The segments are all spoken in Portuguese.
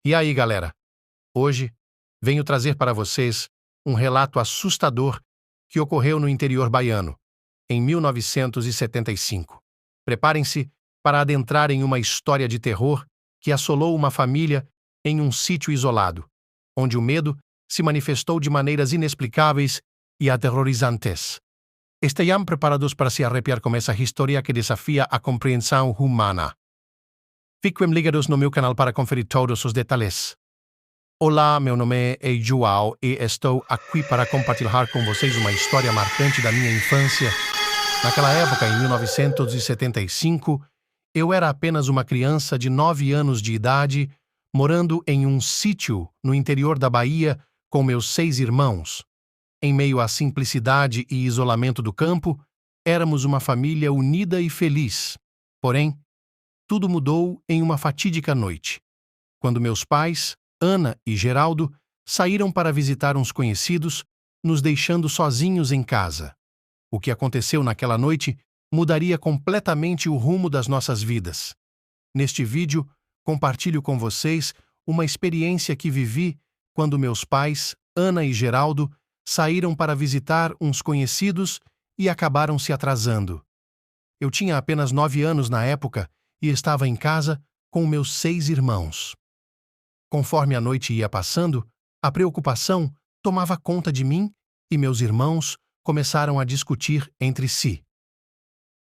E aí, galera? Hoje venho trazer para vocês um relato assustador que ocorreu no interior baiano, em 1975. Preparem-se para adentrar em uma história de terror que assolou uma família em um sítio isolado, onde o medo se manifestou de maneiras inexplicáveis e aterrorizantes. Estejam preparados para se arrepiar com essa história que desafia a compreensão humana. Fiquem ligados no meu canal para conferir todos os detalhes. Olá, meu nome é João e estou aqui para compartilhar com vocês uma história marcante da minha infância. Naquela época, em 1975, eu era apenas uma criança de 9 anos de idade, morando em um sítio no interior da Bahia com meus 6 irmãos. Em meio à simplicidade e isolamento do campo, éramos uma família unida e feliz. Porém, tudo mudou em uma fatídica noite, quando meus pais, Ana e Geraldo, saíram para visitar uns conhecidos, nos deixando sozinhos em casa. O que aconteceu naquela noite mudaria completamente o rumo das nossas vidas. Neste vídeo, compartilho com vocês uma experiência que vivi quando meus pais, Ana e Geraldo, saíram para visitar uns conhecidos e acabaram se atrasando. Eu tinha apenas 9 anos na época e estava em casa com meus 6 irmãos. Conforme a noite ia passando, a preocupação tomava conta de mim e meus irmãos começaram a discutir entre si.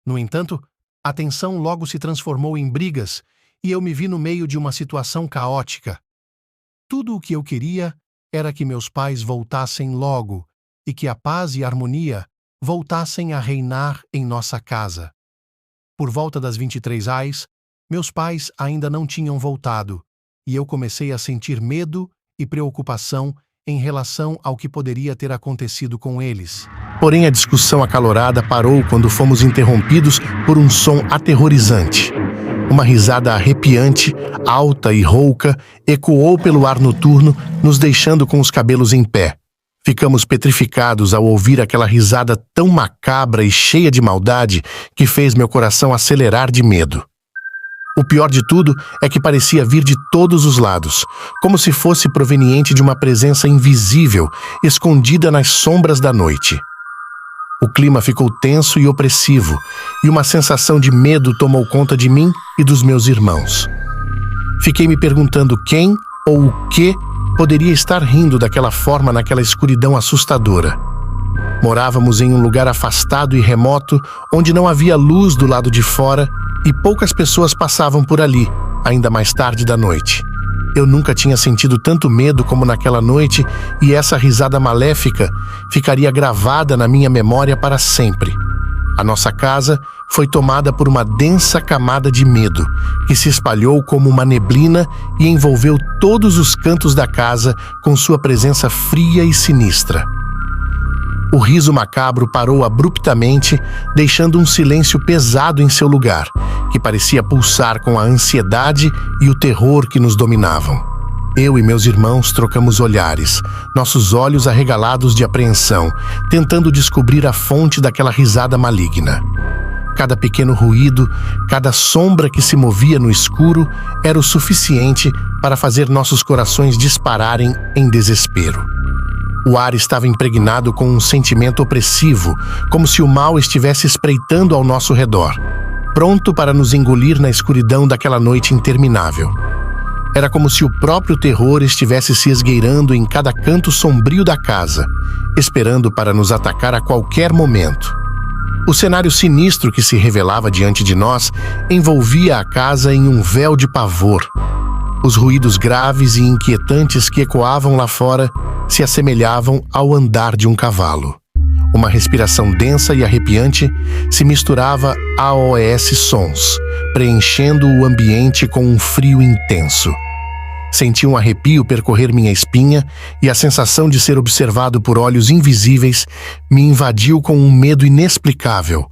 No entanto, a tensão logo se transformou em brigas e eu me vi no meio de uma situação caótica. Tudo o que eu queria era que meus pais voltassem logo e que a paz e a harmonia voltassem a reinar em nossa casa. Por volta das 23h, meus pais ainda não tinham voltado e eu comecei a sentir medo e preocupação em relação ao que poderia ter acontecido com eles. Porém, a discussão acalorada parou quando fomos interrompidos por um som aterrorizante. Uma risada arrepiante, alta e rouca, ecoou pelo ar noturno, nos deixando com os cabelos em pé. Ficamos petrificados ao ouvir aquela risada tão macabra e cheia de maldade que fez meu coração acelerar de medo. O pior de tudo é que parecia vir de todos os lados, como se fosse proveniente de uma presença invisível, escondida nas sombras da noite. O clima ficou tenso e opressivo, e uma sensação de medo tomou conta de mim e dos meus irmãos. Fiquei me perguntando quem ou o que poderia estar rindo daquela forma naquela escuridão assustadora. Morávamos em um lugar afastado e remoto, onde não havia luz do lado de fora e poucas pessoas passavam por ali, ainda mais tarde da noite. Eu nunca tinha sentido tanto medo como naquela noite e essa risada maléfica ficaria gravada na minha memória para sempre. A nossa casa foi tomada por uma densa camada de medo, que se espalhou como uma neblina e envolveu todos os cantos da casa com sua presença fria e sinistra. O riso macabro parou abruptamente, deixando um silêncio pesado em seu lugar, que parecia pulsar com a ansiedade e o terror que nos dominavam. Eu e meus irmãos trocamos olhares, nossos olhos arregalados de apreensão, tentando descobrir a fonte daquela risada maligna. Cada pequeno ruído, cada sombra que se movia no escuro era o suficiente para fazer nossos corações dispararem em desespero. O ar estava impregnado com um sentimento opressivo, como se o mal estivesse espreitando ao nosso redor, pronto para nos engolir na escuridão daquela noite interminável. Era como se o próprio terror estivesse se esgueirando em cada canto sombrio da casa, esperando para nos atacar a qualquer momento. O cenário sinistro que se revelava diante de nós envolvia a casa em um véu de pavor. Os ruídos graves e inquietantes que ecoavam lá fora se assemelhavam ao andar de um cavalo. Uma respiração densa e arrepiante se misturava a OS sons, preenchendo o ambiente com um frio intenso. Senti um arrepio percorrer minha espinha e a sensação de ser observado por olhos invisíveis me invadiu com um medo inexplicável.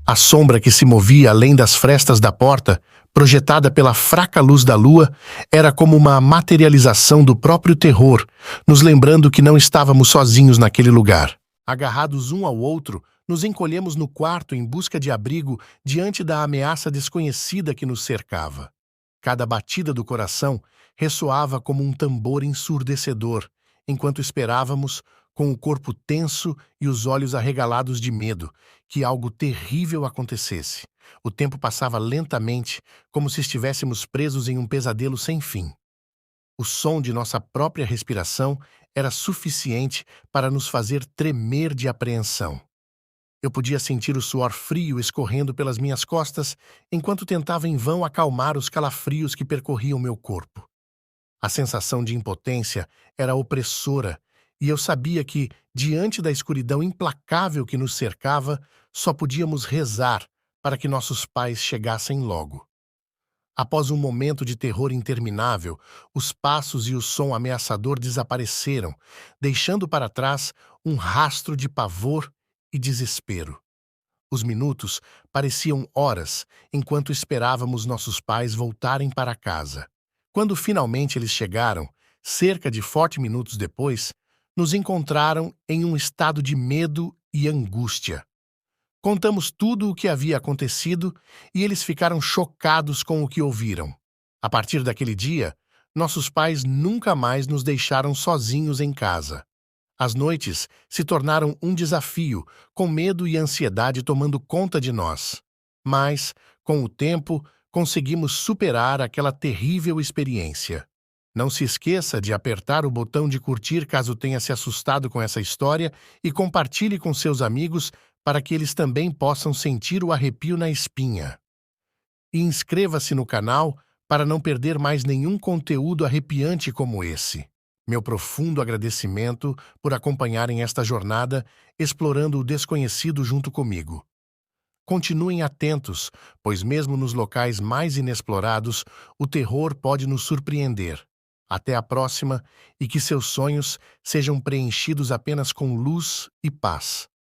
A sombra que se movia além das frestas da porta, projetada pela fraca luz da lua, era como uma materialização do próprio terror, nos lembrando que não estávamos sozinhos naquele lugar. Agarrados um ao outro, nos encolhemos no quarto em busca de abrigo diante da ameaça desconhecida que nos cercava. Cada batida do coração ressoava como um tambor ensurdecedor, enquanto esperávamos, com o corpo tenso e os olhos arregalados de medo, que algo terrível acontecesse. O tempo passava lentamente, como se estivéssemos presos em um pesadelo sem fim. O som de nossa própria respiração era suficiente para nos fazer tremer de apreensão. Eu podia sentir o suor frio escorrendo pelas minhas costas enquanto tentava em vão acalmar os calafrios que percorriam meu corpo. A sensação de impotência era opressora e eu sabia que, diante da escuridão implacável que nos cercava, só podíamos rezar para que nossos pais chegassem logo. Após um momento de terror interminável, os passos e o som ameaçador desapareceram, deixando para trás um rastro de pavor e desespero. Os minutos pareciam horas enquanto esperávamos nossos pais voltarem para casa. Quando finalmente eles chegaram, cerca de 40 minutos depois, nos encontraram em um estado de medo e angústia. Contamos tudo o que havia acontecido e eles ficaram chocados com o que ouviram. A partir daquele dia, nossos pais nunca mais nos deixaram sozinhos em casa. As noites se tornaram um desafio, com medo e ansiedade tomando conta de nós. Mas, com o tempo, conseguimos superar aquela terrível experiência. Não se esqueça de apertar o botão de curtir caso tenha se assustado com essa história e compartilhe com seus amigos para que eles também possam sentir o arrepio na espinha. E inscreva-se no canal para não perder mais nenhum conteúdo arrepiante como esse. Meu profundo agradecimento por acompanharem esta jornada explorando o desconhecido junto comigo. Continuem atentos, pois mesmo nos locais mais inexplorados, o terror pode nos surpreender. Até a próxima e que seus sonhos sejam preenchidos apenas com luz e paz.